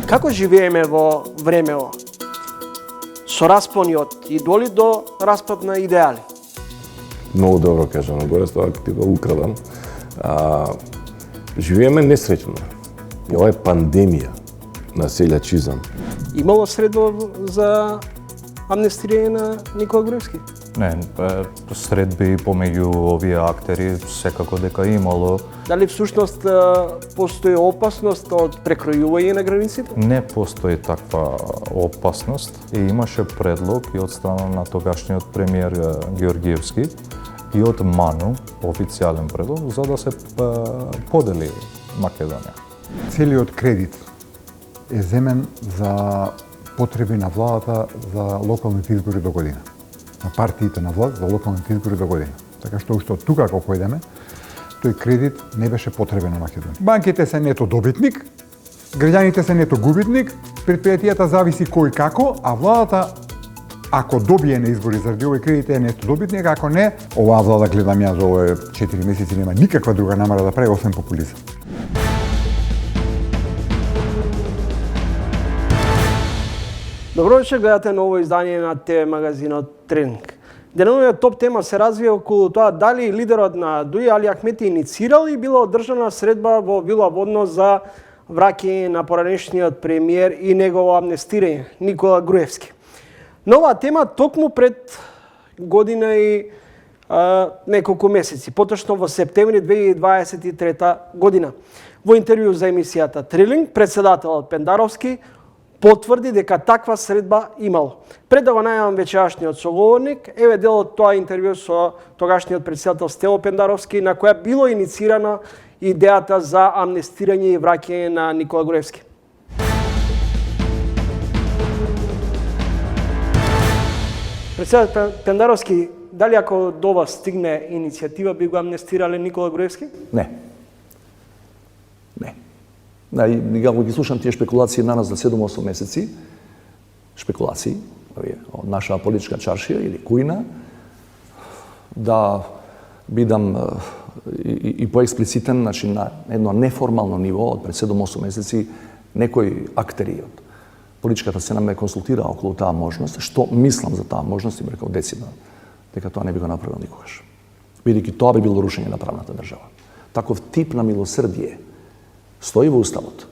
Како живееме во времево? Со распони од идоли до распад на идеали. Многу добро кажано, горе тоа ти го украдам. Живееме несреќно. И ова е пандемија на селјачизам. Имало средба за амнестирање на Никола Груевски? Не, средби помеѓу овие актери секако дека имало. Дали всушност постои опасност од прекројување на границите? Не постои таква опасност и имаше предлог и од страна на тогашниот премиер Георгиевски и од МАНУ, официјален предлог, за да се подели Македонија. Целиот кредит е земен за потреби на владата за локалните избори до година. На партиите на власт за локалните избори до година. Така што уште од тука кога појдеме, тој кредит не беше потребен на Македонија. Банките се нето добитник, граѓаните се нето губитник, предпријатијата зависи кој како, а владата ако добие на избори заради овој кредит е нето добитник, ако не, оваа влада гледам ја за овие 4 месеци нема никаква друга намера да прави освен популизам. Добро вечер, гледате ново издание на ТВ магазинот Тренинг. Деновиот топ тема се развија околу тоа дали лидерот на ДУИ Али Ахмети инициирал и била одржана средба во Вила Водно за враќање на поранешниот премиер и негово амнестирање Никола Груевски. Нова тема токму пред година и неколку месеци, поточно во септември 2023 година. Во интервју за емисијата Трилинг, председателот Пендаровски потврди дека таква средба имало. Пред да го најавам вечерашниот соговорник, еве дел од тоа интервју со тогашниот председател Стело Пендаровски, на која било инициирана идејата за амнестирање и враќање на Никола Груевски. Председател Пендаровски, дали ако до вас стигне иницијатива, би го амнестирале Никола Груевски? Не. Кога ги слушам тие шпекулации на нас за 7-8 месеци, шпекулации, од наша политичка чаршија или кујна, да бидам и поексплицитен, значи на едно неформално ниво од пред 7-8 месеци, некои актери од политичката сцена ме консултира околу таа можност, што мислам за таа можност и ме рекол децидно, дека тоа не би го направил никогаш. Бидејќи тоа би било рушење на правната држава. Таков тип на милосрдие стои во Уставот.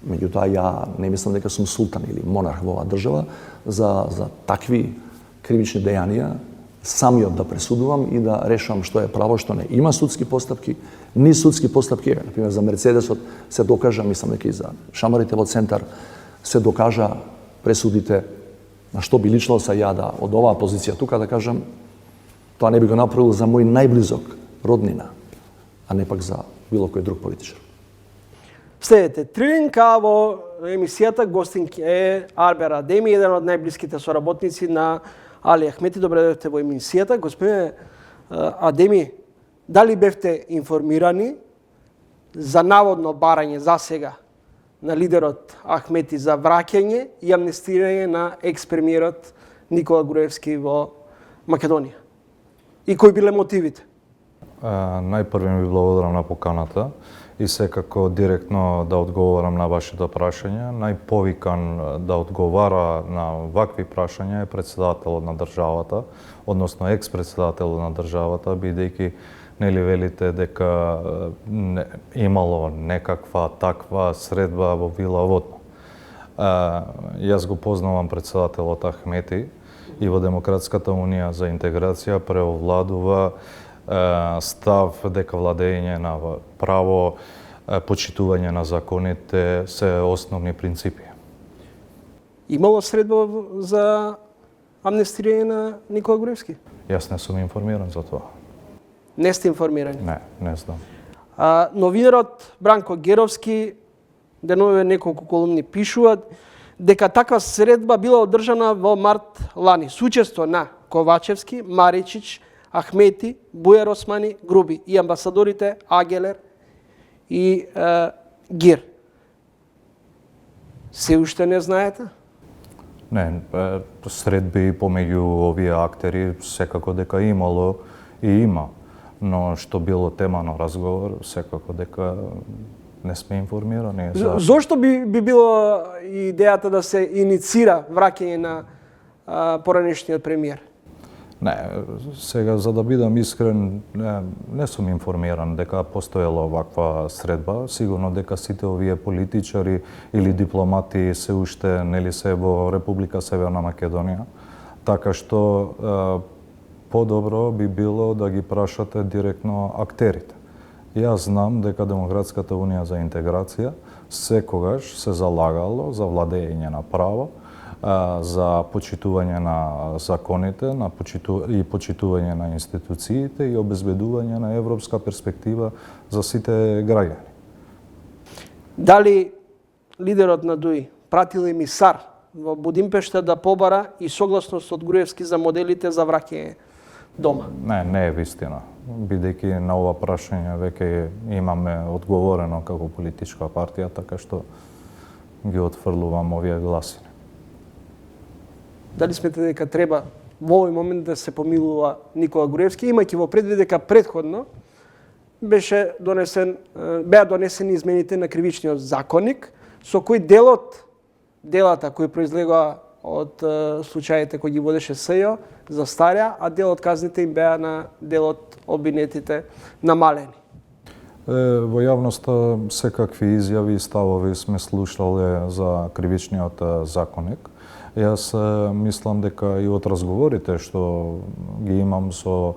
Меѓутоа, ја не мислам дека сум султан или монарх во оваа држава за такви кривични дејанија самиот да пресудувам и да решавам што е право, што не. Има судски постапки, ни судски постапки, например за Мерцедесот се докажа, мислам дека и за шамарите во центар се докажа пресудите, на што би личило са ја да од оваа позиција тука да кажам, тоа не би го направил за мој најблизок роднина, а не пак за било кој друг политичар. Следете Трилинг, а во емисијата гостин е Арбер Адеми, еден од најблиските соработници на Али Ахмети. Добре дојдовте во емисијата. Господине Адеми, дали бевте информирани за наводно барање за сега на лидерот Ахмети за враќање и амнестирање на екс-премиерот Никола Груевски во Македонија? И кои биле мотивите? Најпрво ви благодарам на поканата и секако директно да одговорам на вашите прашања. Најповикан да одговара на вакви прашања е председателот на државата, односно екс-председателот на државата, бидејќи нели велите дека имало некаква таква средба во Вила Водно. Јас го познавам председателот Ахмети и во Демократската унија за интеграција преовладува став дека владење на право, почитување на законите се основни принципи. Имало средба за амнестирање на Никола Груевски? Јас не сум информиран за тоа. Не сте информирани? Не знам. Новинарот Бранко Геровски, денове неколку колумни пишуваат дека таква средба била одржана во март лани с учество на Ковачевски, Маричич, Ахмети, Бујар Османи, Груби и амбасадорите Агелер и Гир. Се уште не знаете? Не, средби помеѓу овие актери секако дека имало и има, но што било тема на разговор, секако дека не сме информирани. Зошто би било идејата да се иницира враќање на поранешниот премиер? Не, сега за да бидам искрен, не сум информиран дека постоела оваква средба. Сигурно дека сите овие политичари или дипломати се уште нели се во Република Северна Македонија, така што подобро би било да ги прашате директно актерите. Јас знам дека Демократската унија за интеграција секогаш се залагало за владење на право, за почитување на законите и почитување на институциите и обезбедување на европска перспектива за сите граѓани. Дали лидерот на ДУИ пратил емисар во Будимпешта да побара и согласност од Груевски за моделите за враќање дома? Не е вистина. Бидејќи на ова прашање веќе имаме одговорено како политичка партија, така што ги отфрлувам овие гласини. Дали смете дека треба во овој момент да се помилува Никола Груевски, имајќи во предвид дека предходно беа донесени измените на кривичниот законник, со кој делата кои произлегоа од случаите кои ги водеше СЈО застарја, а дел од казните им беа на дел од обвинетите намалени. Во јавноста секакви изјави и ставови сме слушале за кривичниот законник. Јас мислам дека и од разговорите што ги имам со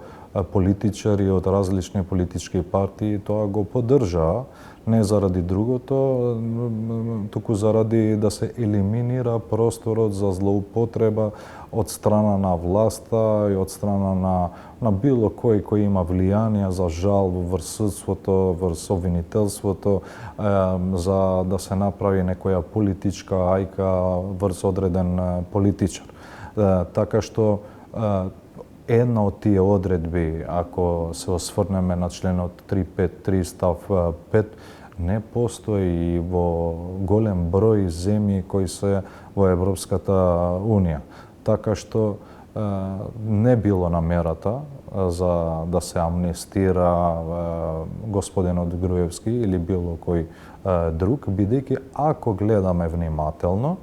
политичари од различни политички партии, тоа го поддржаа, не заради другото, туку заради да се елиминира просторот за злоупотреба од страна на власта и од страна на било кој има влијание, за жал, врз судството, врз обвинителството, за да се направи некоја политичка ајка врз одреден политичар. Така што една од тие одредби, ако се осврнеме на членот 353 став 5, не постои во голем број земји кои се во Европската Унија. Така што не било намерата за да се амнестира господинот Груевски или било кој друг, бидејќи ако гледаме внимателно,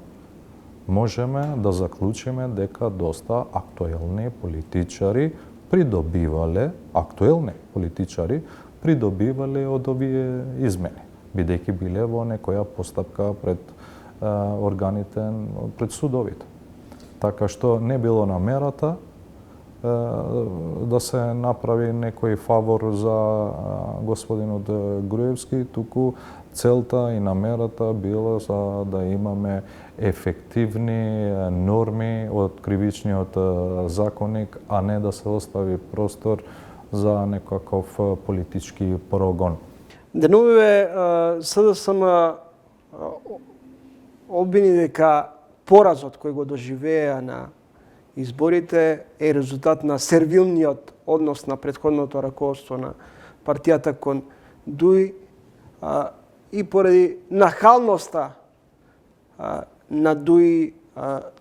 можеме да заклучиме дека доста актуелни политичари придобивале од овие измени, бидејќи биле во некоја постапка пред органите, пред судовите. Така што не било намерата да се направи некој фавор за господинот Груевски, туку целта и намерата била за да имаме ефективни норми од кривичниот законник, а не да се остави простор за некаков политички прогон. Деновиве СДСМ обвини дека поразот кој го доживеа на изборите е резултат на сервилниот однос на претходното раководство на партијата кон ДУИ и поради нахалноста на ДУИ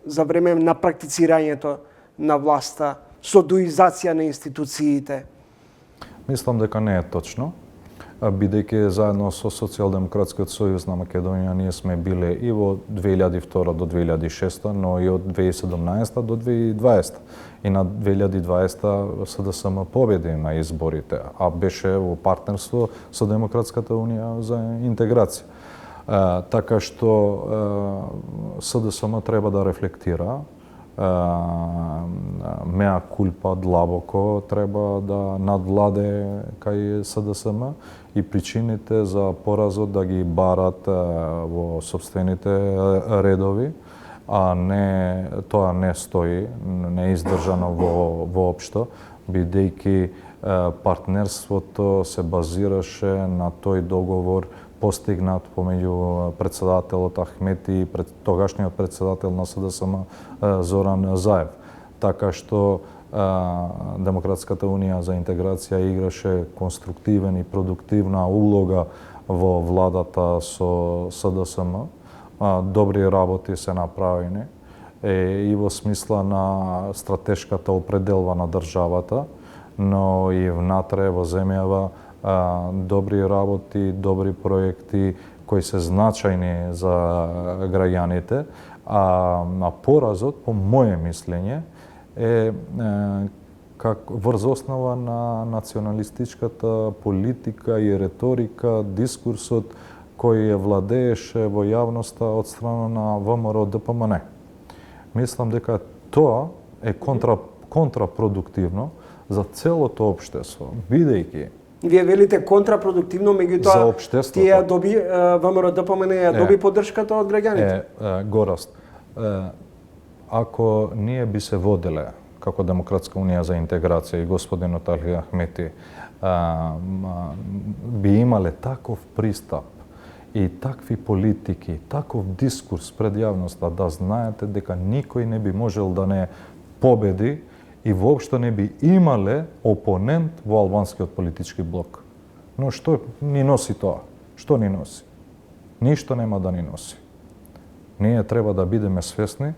за време на практицирањето на власта, со дуизација на институциите. Мислам дека не е точно, бидејќи заедно со Социјалдемократскиот сојуз на Македонија ние сме биле и во 2002 до 2006, но и од 2017 до 2020. И на 2020 СДСМ победи на изборите, а беше во партнерство со Демократската унија за интеграција. Така што СДСМ треба да рефлектира, меа кулпа длабоко треба да надвладе кај СДСМ и причините за поразот да ги барат во собствените редови, а тоа не стои, не е издржано воопшто, бидејќи партнерството се базираше на тој договор постигнат помеѓу председателот Ахмети и тогашниот председател на СДСМ Зоран Заев. Така што Демократската унија за интеграција играше конструктивен и продуктивна улога во владата со СДСМ. Добри работи се направени и во смисла на стратешката определба на државата, но и внатре во земјава добри работи, добри проекти кои се значајни за граѓаните, а поразот, по моје мислење, е врз основа на националистичката политика и риторика, дискурсот кој владееше во јавноста од страна на ВМРО ДПМН. Мислам дека тоа е контрапродуктивно за целото општество, бидејќи Вие велите контрапродуктивно, за меѓутоа општеството. тие доби ВМРО ДПМН ја доби поддршката од граѓаните. Гораст, ако ние би се воделе како Демократска унија за интеграција и господинот Али Ахмети би имале таков пристап и такви политики, таков дискурс пред јавноста, да знаете дека никој не би можел да не победи и воопшто не би имале опонент во албанскиот политички блок. Но што ни носи тоа? Што ни носи? Ништо нема да ни носи. Ние треба да бидеме свесни,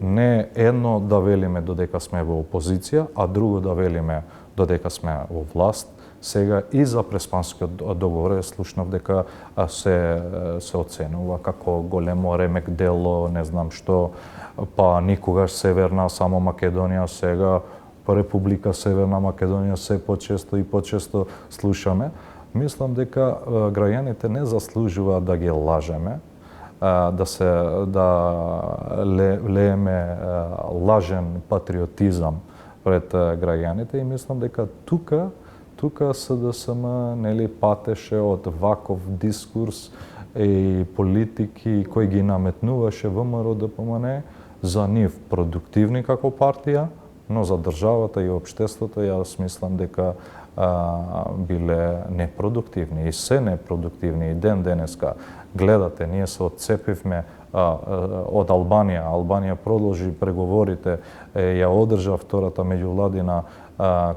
не едно да велиме додека сме во опозиција, а друго да велиме додека сме во власт. Сега и за Преспанскиот договор слушнав дека се оценува како големо ремек дело, не знам што, па никогаш Северна, само Македонија, сега Република Северна Македонија се почесто и почесто слушаме. Мислам дека граѓаните не заслужуваат да ги лажеме, да лееме лажен патриотизам пред граѓаните и мислам дека тука СДСМ патеше од ваков дискурс и политики кои ги наметнуваше ВМРО ДПМН за нив продуктивни како партија, но за државата и општеството јас мислам дека биле непродуктивни и се непродуктивни. И ден денеска гледате, ние се отцепивме од Албанија. Албанија продолжи преговорите, ја одржа втората меѓувладина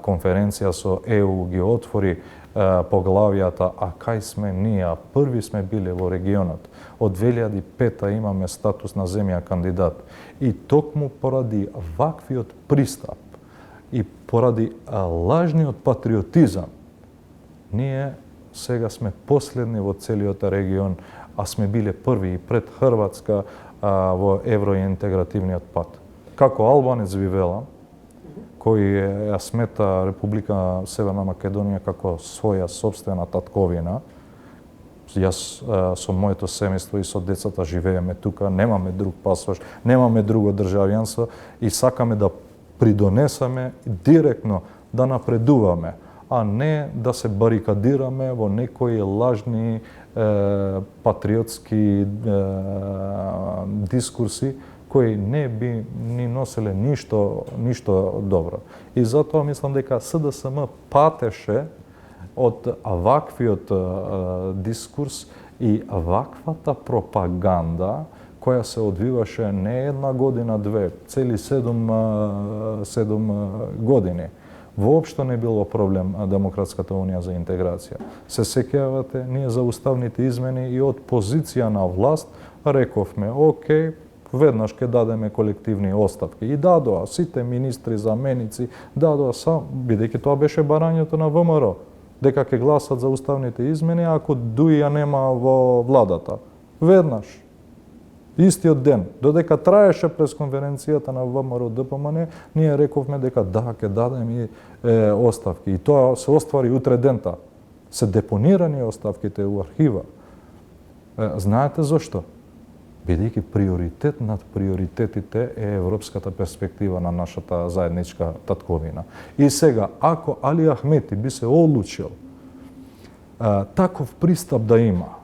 конференција со ЕУ, ги отвори поглавјата, а кај сме ние? Први сме биле во регионот. Од 2005 имаме статус на земја кандидат. И токму поради ваквиот пристап и поради лажниот патриотизам, ние сега сме последни во целиот регион, а сме биле први и пред Хрватска во евроинтегративниот пат. Како албанец ви велам, кој ја смета Република Северна Македонија како своја собствена татковина. Јас со моето семејство и со децата живееме тука, немаме друг пасош, немаме друго државјанство и сакаме да придонесаме директно да напредуваме, а не да се барикадираме во некои лажни патриотски дискурси кои не би ни носеле ништо добро. И затоа мислам дека СДСМ патеше од ваквиот дискурс и ваквата пропаганда која се одвиваше не една година, две, цели 7 години. Воопшто не било проблем Демократската унија за интеграција. Се сеќавате, ние за уставните измени и од позиција на власт рековме, окей, веднаш ќе дадеме колективни оставки. И дадоа, сите министри, заменици, дадоа сам, бидејќи тоа беше барањето на ВМРО, дека ќе гласат за уставните измени ако Дуи ја нема во владата. Веднаш. Истиот ден, додека траеше пресконференцијата на ВМРО ДПМН, ние рековме дека да, ќе дадеме оставки. И тоа се оствари утре дента. Се депонирани оставките у архива. Знаете зошто? Бидејќи приоритет над приоритетите е европската перспектива на нашата заедничка татковина. И сега, ако Али Ахмети би се одлучил таков пристап да има,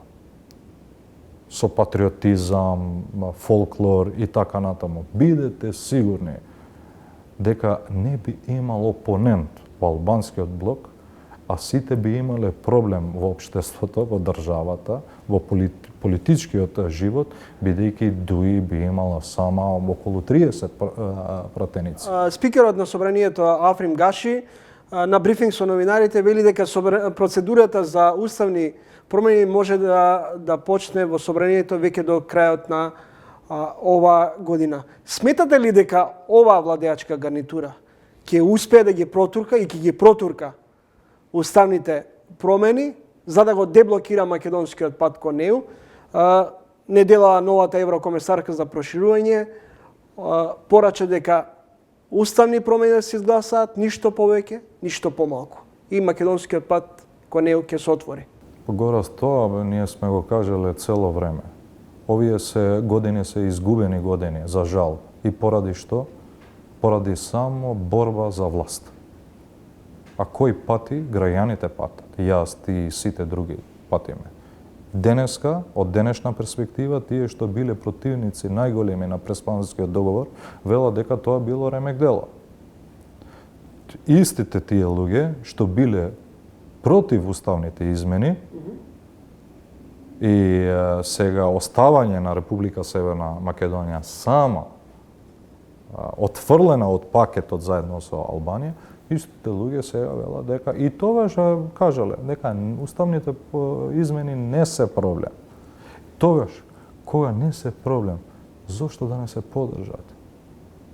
со патриотизам, фолклор и така натаму, бидете сигурни дека не би имал опонент во албанскиот блок, а сите би имале проблем во општеството, во државата, во политичкиот живот, бидејќи Дуи би имала само околу 30 пратеници. Спикерот на собранието Африм Гаши на брифинг со новинарите вели дека процедурата за уставни промени може да почне во собранието веќе до крајот на ова година. Сметате ли дека оваа владеачка гарнитура ќе успее да ги протурка и ќе ги протурка уставните промени за да го деблокира македонскиот пат кон ЕУ. Не дела новата еврокомесарка за проширување, порача дека уставни промени да се изгласаат, ништо повеќе, ништо помалку. И македонскиот пат кон ЕУ ќе се отвори. Погора с тоа, ние сме го кажале цело време. Овие години се изгубени години, за жал. И поради што? Поради само борба за власт. А кој пати? Граѓаните патат. Јас, ти и сите други патиме. Денеска, од денешна перспектива, тие што биле противници најголеми на Преспанскиот договор, велат дека тоа било ремек дело. Истите тие луѓе што биле против уставните измени и сега оставање на Република Северна Македонија сама, отфрлена од пакетот заедно со Албанија, истите луѓе сега велат дека и тоа што кажале дека уставните измени не се проблем. Тогаш кога не се проблем, зошто да не се поддржат?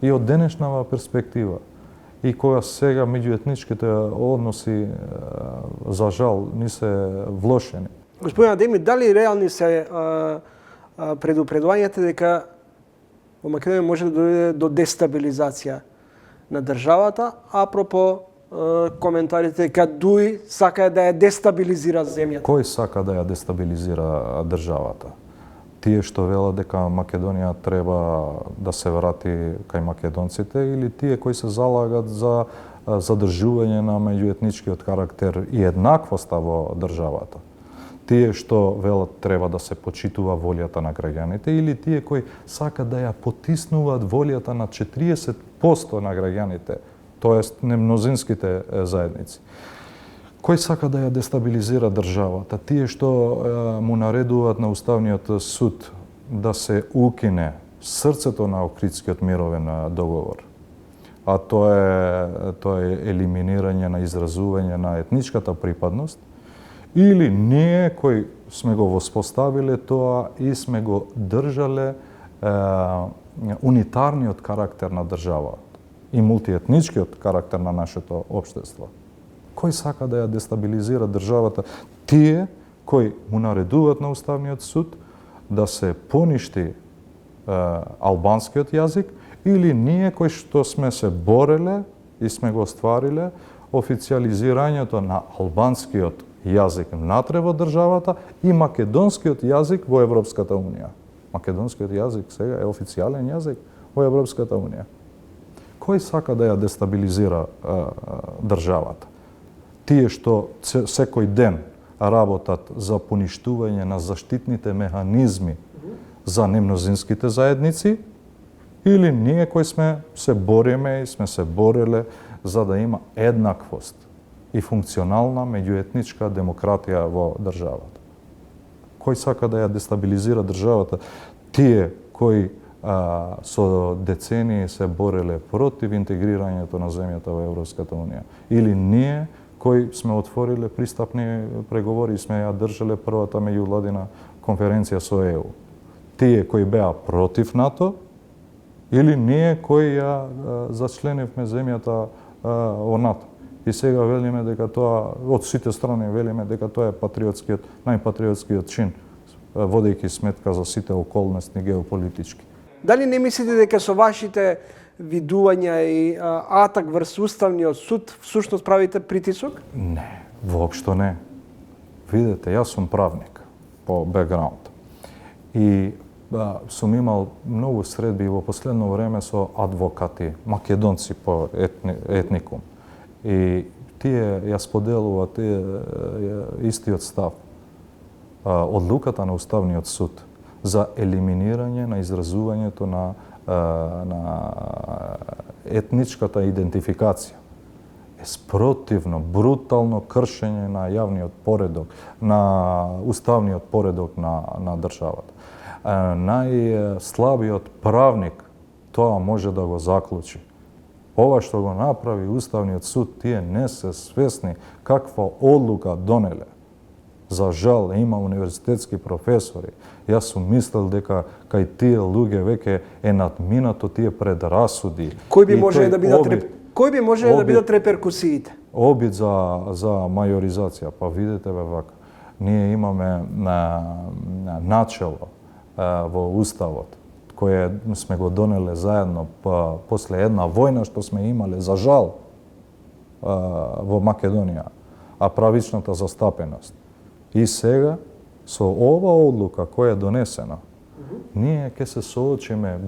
И од денешнава перспектива и кога сега меѓуетничките односи за жал не се влошени. Господин Адеми, дали реални се предупредувањата дека во Македонија може да дојде до дестабилизација на државата, апропо коментарите дека Дуи сака да ја дестабилизира земјата? Кој сака да ја дестабилизира државата? Тие што велат дека Македонија треба да се врати кај македонците или тие кои се залагат за задржување на меѓуетничкиот карактер и еднаквоста во државата? Тие што велат треба да се почитува волјата на граѓаните или тие кои сакат да ја потиснуваат волјата на 40% на граѓаните, тоест не мнозинските заедници? Кој сака да ја дестабилизира државата? Тие што му наредуваат на Уставниот суд да се укине срцето на Охридскиот мировен договор, а тоа е елиминирање на изразување на етничката припадност, или ние кои сме го воспоставиле тоа и сме го држале унитарниот карактер на државата и мултиетничкиот карактер на нашето општество? Кој сака да ја дестабилизира државата? Тие кои му наредуваат на Уставниот суд да се поништи албанскиот јазик или ние кои што сме се бореле и сме го оствариле официализирањето на албанскиот јазик внатре во државата и македонскиот јазик во Европската унија. Македонскиот јазик сега е официјален јазик во Европската унија. Кој сака да ја дестабилизира државата? Тие што секој ден работат за поништување на заштитните механизми за немнозинските заедници или ние кои сме се бориме и сме се бореле за да има еднаквост и функционална меѓуетничка демократија во државата? Кој сака да ја дестабилизира државата? Тие кои со децении се бореле против интегрирањето на земјата во Европската унија или ние кои сме отвориле пристапни преговори и сме ја држале првата меѓувладина конференција со ЕУ? Тие кои беа против НАТО или ние кои ја зачленивме земјата во НАТО? И сега велиме дека тоа, од сите страни велиме дека тоа е патриотскиот, најпатриотскиот чин, водејќи сметка за сите околности геополитички. Дали не мислите дека со вашите видувања и атак врз Уставниот суд всушност правите притисок? Не, воопшто не. Видете, јас сум правник по бекграунд. И сум имал многу средби во последно време со адвокати, македонци по етникум. И тие ја споделуваат истиот став. Одлуката на Уставниот суд за елиминирање на изразувањето на етничката идентификација е спротивно, брутално кршење на јавниот поредок, на уставниот поредок на државата. Најслабиот правник тоа може да го заклучи. Ова што го направи Уставниот суд, тие не се свесни каква одлука донеле. За жал, има универзитетски професори. Јас сум мислел дека кај тие луѓе веќе е надминато тие предрасуди. Кои би можеле да бидат реперкусиите? обид за мајоризација, па видите бе вака. Ние имаме начело во Уставот, кое сме го донеле заедно после една војна што сме имале, за жал, во Македонија, а правичната застапеност. И сега, со ова одлука која е донесена, ние ќе се соочиме,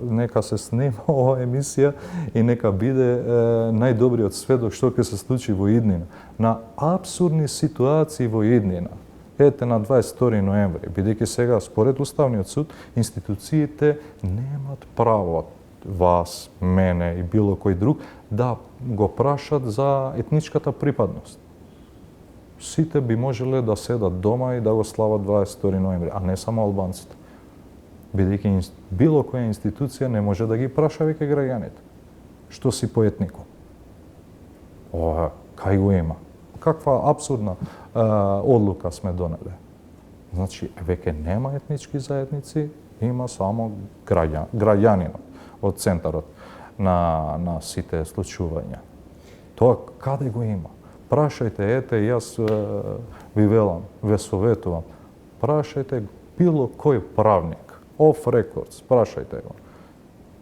нека се снима ова емисија и нека биде најдобриот сведок што ќе се случи во иднина. На апсурдни ситуации во иднина. Ете на 22 ноември, бидејќи сега според Уставниот суд институциите немат право вас, мене и било кој друг да го прашат за етничката припадност. Сите би можеле да седат дома и да го слават 22 ноември, а не само албанците. Бидејќи било која институција не може да ги праша веќе граѓаните. Што си по етникум? Ова, кај го има? Каква апсурдна одлука сме донеле? Значи, веќе нема етнички заедници, има само граѓанинот од центарот на сите случувања. Тоа каде го има? Прашајте, ете, јас ви велам, ве советувам, прашајте било кој правник, off records, прашајте го.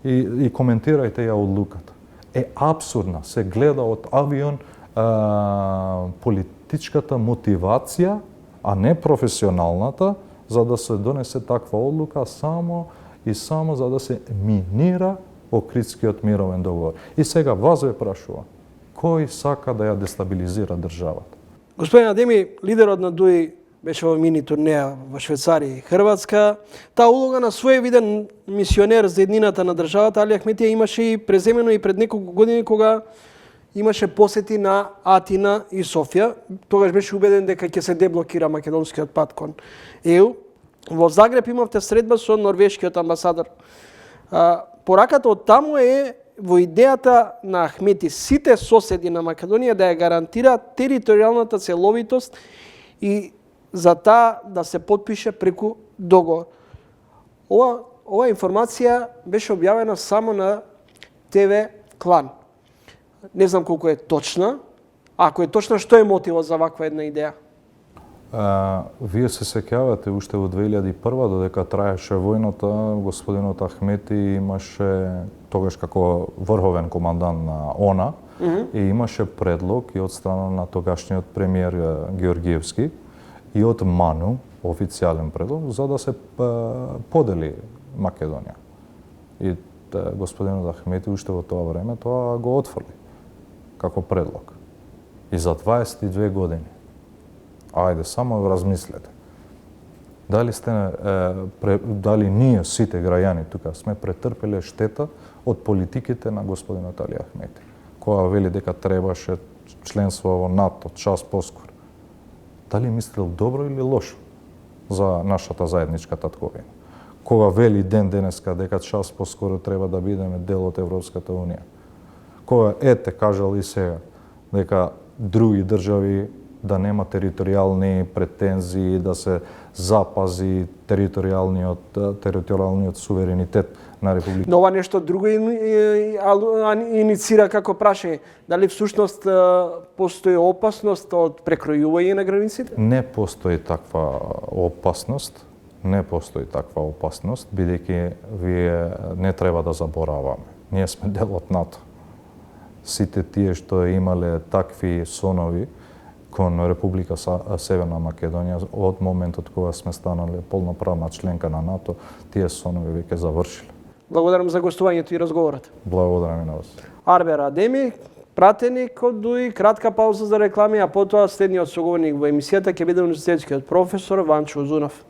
И коментирајте ја одлуката. Е апсурдна, се гледа од авион политичката мотивација, а не професионалната, за да се донесе таква одлука само за да се минира Охридскиот мировен договор. И сега вас ве прашувам, кој сака да ја дестабилизира државата? Господин Адеми, лидерот на ДУИ беше во мини турнеја во Швајцарија и Хрватска. Таа улога на своевиден мисионер за еднината на државата, Али Ахметија имаше и преземено и пред неколку години кога имаше посети на Атина и Софија. Тогаш беше убеден дека ќе се деблокира македонскиот пат кон ЕУ. Во Загреб имавте средба со норвешкиот амбасадор. Пораката од таму е во идејата на Ахмети сите соседи на Македонија да ја гарантираат територијалната целовитост и за таа да се потпише преку договор. Ова информација беше објавена само на ТВ Клан. Не знам колку е точна. Ако е точна, што е мотивот за ваква една идеја? Вие се сеќавате уште во 2001 додека траеше војната, господинот Ахмети имаше тогаш како врховен командант на ОНА и имаше предлог и од страна на тогашниот премиер Георгиевски и од МАНУ, официјален предлог, за да се подели Македонија. И господинот Ахмети уште во тоа време тоа го отфрли како предлог. И за 22 години. Ајде, само размислете. Дали ние сите граѓани тука сме претрпеле штета од политиките на господинот Али Ахмети, која вели дека требаше членство во НАТО час поскоро. Дали мислел добро или лошо за нашата заедничка татковина? Кога вели ден денеска дека час поскоро треба да бидеме дел од Европската Унија? Кога кажал и сега дека други држави да нема територијални претензии, да се запази територијалниот суверенитет на Република. Но ова нешто друго иницира како прашање. Дали всушност постои опасност од прекројување на границите? Не постои таква опасност. Бидејќи вие не треба да забораваме. Ние сме дел од НАТО. Сите тие што имале такви сонови кон Република Северна Македонија од моментот кога сме станале полноправна членка на НАТО, тие сонови веќе завршиле. Благодарам за гостувањето и разговорот. Благодарам и на вас. Арбер Адеми, пратеник од ДУИ, кратка пауза за реклами, а потоа следниот соговорник во емисијата ќе биде универзитетскиот професор Ванчо Узунов.